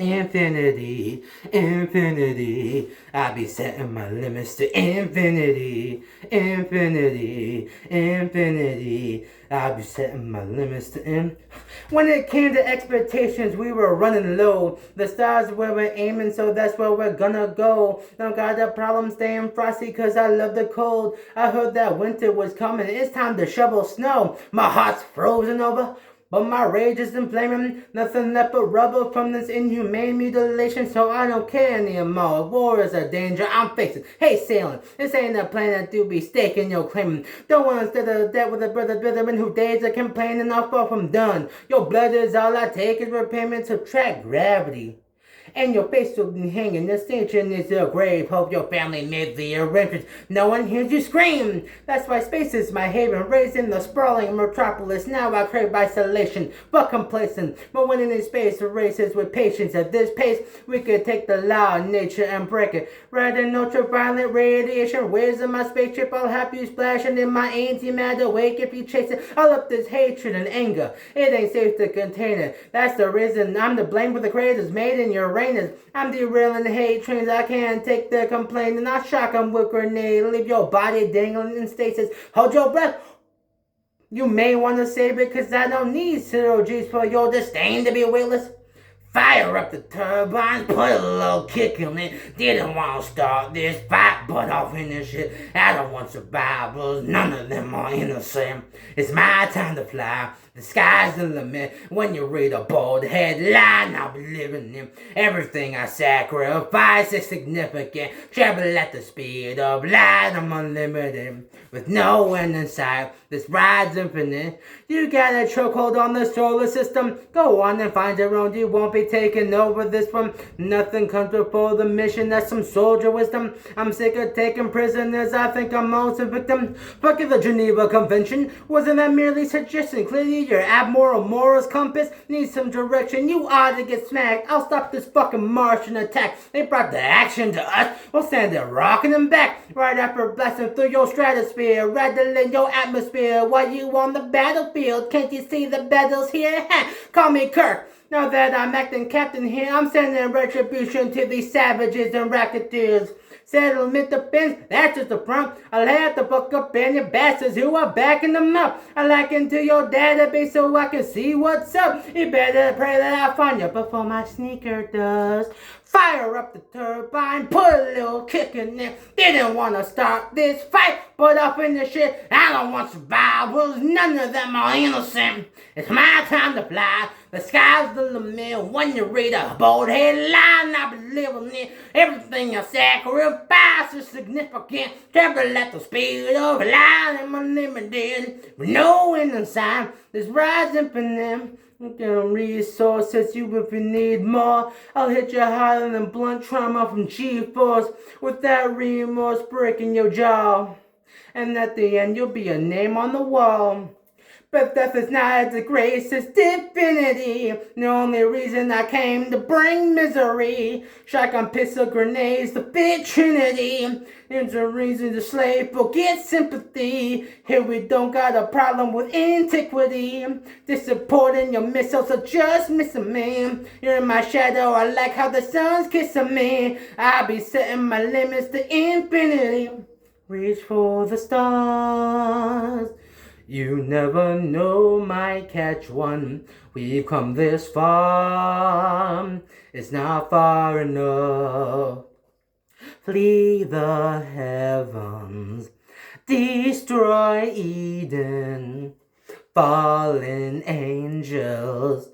Infinity, infinity, I be setting my limits to infinity, infinity, infinity, I be setting my limits to When it came to expectations, we were running low. The stars where we're aiming, so that's where we're gonna go. Don't got a problem staying frosty, cause I love the cold. I heard that winter was coming, it's time to shovel snow. My heart's frozen over, but my rage is inflaming. Nothing left but rubber from this inhumane mutilation, so I don't care anymore. War is a danger I'm facing. Hey, sailing, this ain't a planet to be staking your claiming. Don't want to instead of that with a brethren who days are complaining. I'm far from done. Your blood is all I take is repayment. Subtract gravity, and your face will be hanging. The station is your grave. Hope your family made the arrangements. No one hears you scream. That's why space is my haven. Raised in the sprawling metropolis. Now I crave isolation, but complacent. But when in space races with patience. At this pace, we could take the law of nature and break it. Rather than ultraviolet radiation. Waves in my spaceship, I'll have you splashing in my antimatter wake if you chase it. All up this hatred and anger. It ain't safe to contain it. That's the reason I'm to blame for the craters made in your I'm derailing hate trains, I can't take the complaining. I shock them with grenade, leave your body dangling in stasis. Hold your breath. You may want to save it, cause I don't need 0 G's for your disdain to be weightless. Fire up the turbines, put a little kick in it. Didn't want to start this fight, but I'll finish it. I don't want survivors, none of them are innocent. It's my time to fly, the sky's the limit. When you read a bold headline, I'll be living in. Everything I sacrifice is significant. Travel at the speed of light, I'm unlimited. With no end in sight, this ride's infinite. You got a chokehold on the solar system. Go on and find your own, you won't be taking over this one. Nothing comes before the mission, that's some soldier wisdom. I'm sick of taking prisoners, I think I'm also a victim. Fuck the Geneva Convention, wasn't that merely suggestion? Clearly your abmoral morals compass needs some direction. You ought to get smacked, I'll stop this fucking Martian attack. They brought the action to us, we'll stand there rocking them back. Right after blasting through your stratosphere, rattling your atmosphere while you on the battlefield. Can't you see the battles here? Call me Kirk. Now that I'm acting captain here, I'm sending retribution to these savages and racketeers. Settlement defense, that's just the front. I'll have to fuck up any bastards who are backing them up. I like into your database so I can see what's up. You better pray that I find you before my sneaker does. Fire up the turbine, put a little kick in there. Didn't want to start this fight, but I'll finish it. I don't want survivors, none of them are innocent. It's my time to fly, the sky's the limit. When you read a bold headline, I'll be living it. Everything I sacrifice is significant. Travel at the speed of light, I'm unlimited. With no end in sight, this ride's infinite. Resources you if you need more. I'll hit you harder than blunt trauma from G-force. With that remorse breaking your jaw. And at the end you'll be a name on the wall. But death is not the grace, it's divinity. The only reason I came to bring misery. Shotgun, pistol, grenades, the big trinity. It's a reason to slave, forget sympathy. Here we don't got a problem with antiquity. Disappointing your missiles are just missing me. You're in my shadow, I like how the sun's kissing me. I'll be setting my limits to infinity. Reach for the stars. You never know, might catch one. We've come this far, it's not far enough. Flee the heavens, destroy Eden. Fallen angels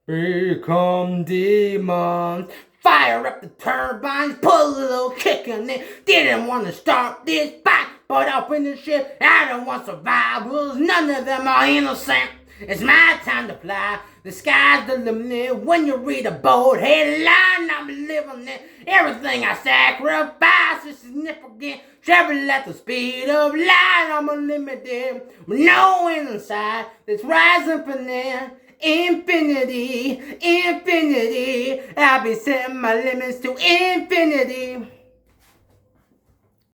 become demons. Fire up the turbines, put a little kick in it. Didn't want to start this fight, but I'll finish it. I don't want survivors, none of them are innocent. It's my time to fly, the sky's the limit. When you read a bold headline, I'm living it. Everything I sacrifice is significant. Travel at the speed of light, I'm unlimited. With no end in sight, this rise infinite. Infinity, infinity, I'll be setting my limits to infinity.